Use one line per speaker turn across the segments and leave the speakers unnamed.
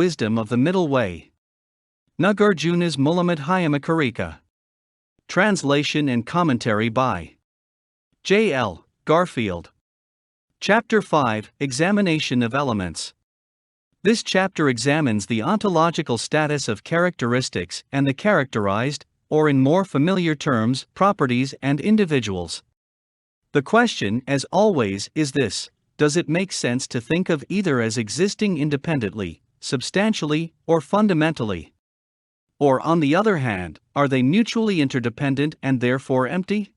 Wisdom of the Middle Way. Nagarjuna's Mulamadhyamakarika. Translation and commentary by J. L. Garfield. Chapter 5, Examination of Elements. This chapter examines the ontological status of characteristics and the characterized, or in more familiar terms, properties and individuals. The question, as always, is this: does it make sense to think of either as existing independently, substantially, or fundamentally? Or on the other hand, are they mutually interdependent and therefore empty?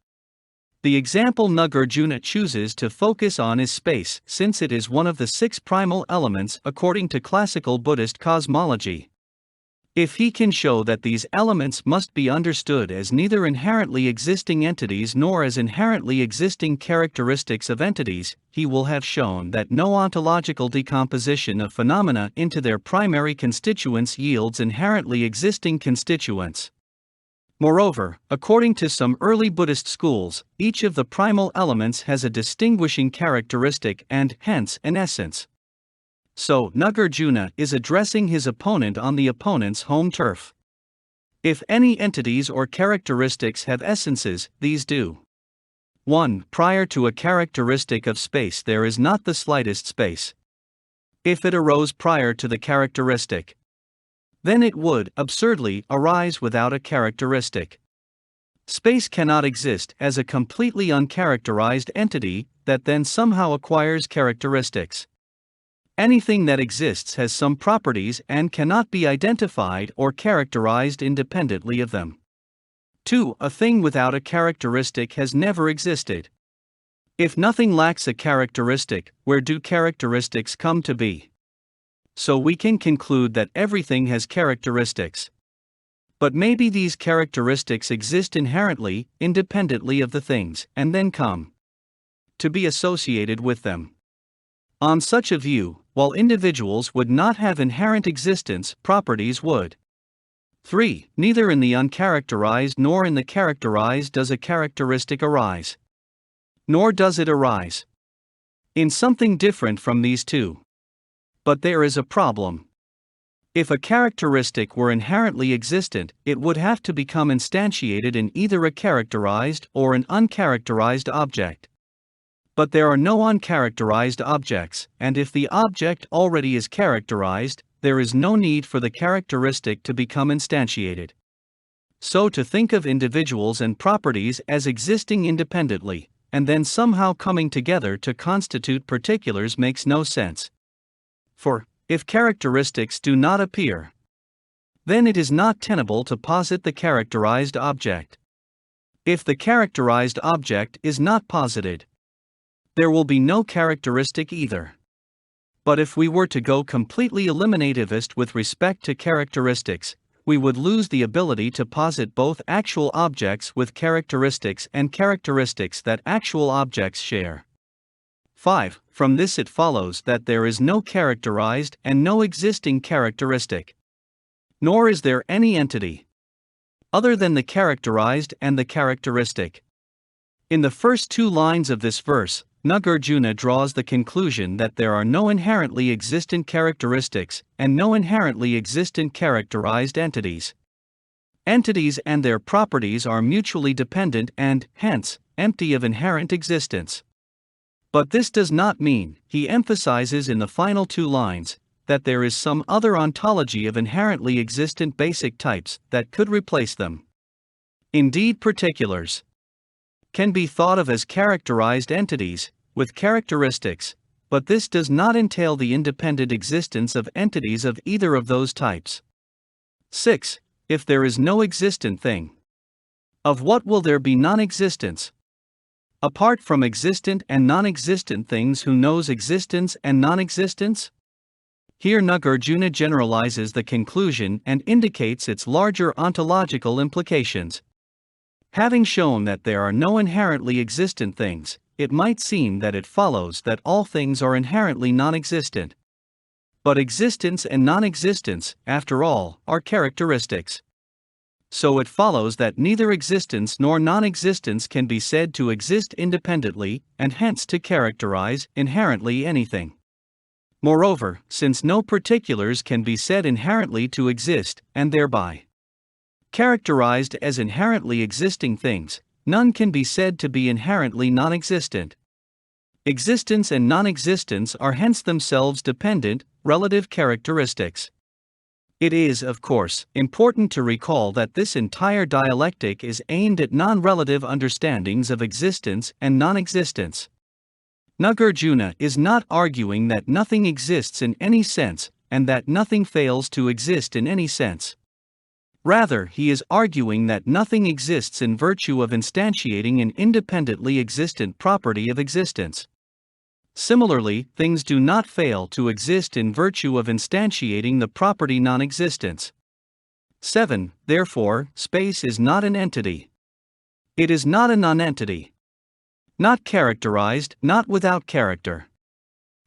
The example Nagarjuna chooses to focus on is space, since it is one of the 6 primal elements according to classical Buddhist cosmology. If he can show that these elements must be understood as neither inherently existing entities nor as inherently existing characteristics of entities, he will have shown that no ontological decomposition of phenomena into their primary constituents yields inherently existing constituents. Moreover, according to some early Buddhist schools, each of the primal elements has a distinguishing characteristic and, hence, an essence. So, Nagarjuna is addressing his opponent on the opponent's home turf. If any entities or characteristics have essences, these do. 1. Prior to a characteristic of space, there is not the slightest space. If it arose prior to the characteristic, then it would, absurdly, arise without a characteristic. Space cannot exist as a completely uncharacterized entity that then somehow acquires characteristics. Anything that exists has some properties and cannot be identified or characterized independently of them. 2. A thing without a characteristic has never existed. If nothing lacks a characteristic, where do characteristics come to be? So we can conclude that everything has characteristics. But maybe these characteristics exist inherently, independently of the things, and then come to be associated with them. On such a view, while individuals would not have inherent existence, properties would. 3. Neither in the uncharacterized nor in the characterized does a characteristic arise. Nor does it arise in something different from these two. But there is a problem. If a characteristic were inherently existent, it would have to become instantiated in either a characterized or an uncharacterized object. But there are no uncharacterized objects, and if the object already is characterized, there is no need for the characteristic to become instantiated. So to think of individuals and properties as existing independently, and then somehow coming together to constitute particulars makes no sense. For, if characteristics do not appear, then it is not tenable to posit the characterized object. If the characterized object is not posited, there will be no characteristic either. But if we were to go completely eliminativist with respect to characteristics, we would lose the ability to posit both actual objects with characteristics and characteristics that actual objects share. 5. From this it follows that there is no characterized and no existing characteristic. Nor is there any entity other than the characterized and the characteristic. In the first 2 lines of this verse, Nagarjuna draws the conclusion that there are no inherently existent characteristics and no inherently existent characterized entities. Entities and their properties are mutually dependent and, hence, empty of inherent existence. But this does not mean, he emphasizes in the final 2 lines, that there is some other ontology of inherently existent basic types that could replace them. Indeed, particulars can be thought of as characterized entities, with characteristics, but this does not entail the independent existence of entities of either of those types. 6. If there is no existent thing, of what will there be non-existence? Apart from existent and non-existent things, who knows existence and non-existence? Here Nagarjuna generalizes the conclusion and indicates its larger ontological implications. Having shown that there are no inherently existent things, it might seem that it follows that all things are inherently non-existent. But existence and non-existence, after all, are characteristics. So it follows that neither existence nor non-existence can be said to exist independently, and hence to characterize inherently anything. Moreover, since no particulars can be said inherently to exist, and thereby characterized as inherently existing things, none can be said to be inherently non-existent. Existence and non-existence are hence themselves dependent, relative characteristics. It is, of course, important to recall that this entire dialectic is aimed at non-relative understandings of existence and non-existence. Nagarjuna is not arguing that nothing exists in any sense, and that nothing fails to exist in any sense. Rather, he is arguing that nothing exists in virtue of instantiating an independently existent property of existence. Similarly, things do not fail to exist in virtue of instantiating the property non-existence. 7. Therefore, space is not an entity. It is not a nonentity. Not characterized, not without character.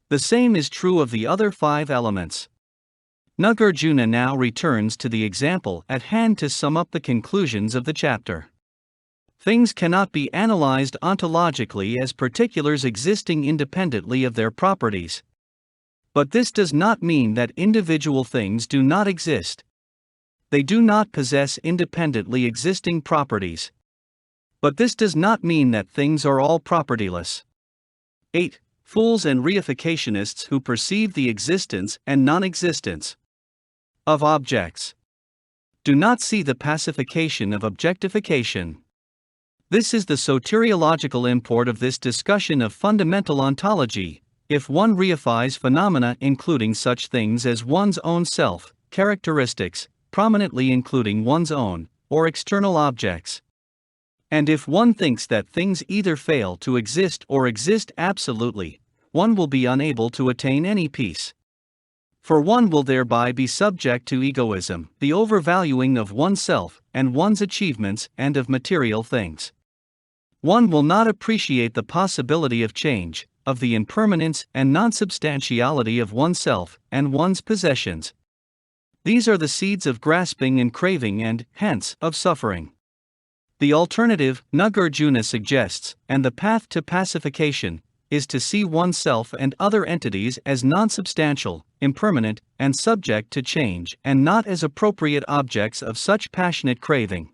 The same is true of the other 5 elements. Nagarjuna now returns to the example at hand to sum up the conclusions of the chapter. Things cannot be analyzed ontologically as particulars existing independently of their properties. But this does not mean that individual things do not exist. They do not possess independently existing properties. But this does not mean that things are all propertyless. 8. Fools and reification who perceive the existence and non-existence of objects do not see the pacification of objectification. This is the soteriological import of this discussion of fundamental ontology. If one reifies phenomena including such things as one's own self, characteristics, prominently including one's own, or external objects. And if one thinks that things either fail to exist or exist absolutely, one will be unable to attain any peace. For one will thereby be subject to egoism, the overvaluing of oneself and one's achievements and of material things. One will not appreciate the possibility of change, of the impermanence and non-substantiality of oneself and one's possessions. These are the seeds of grasping and craving and, hence, of suffering. The alternative, Nagarjuna suggests, and the path to pacification, is to see oneself and other entities as non-substantial, impermanent, and subject to change, and not as appropriate objects of such passionate craving.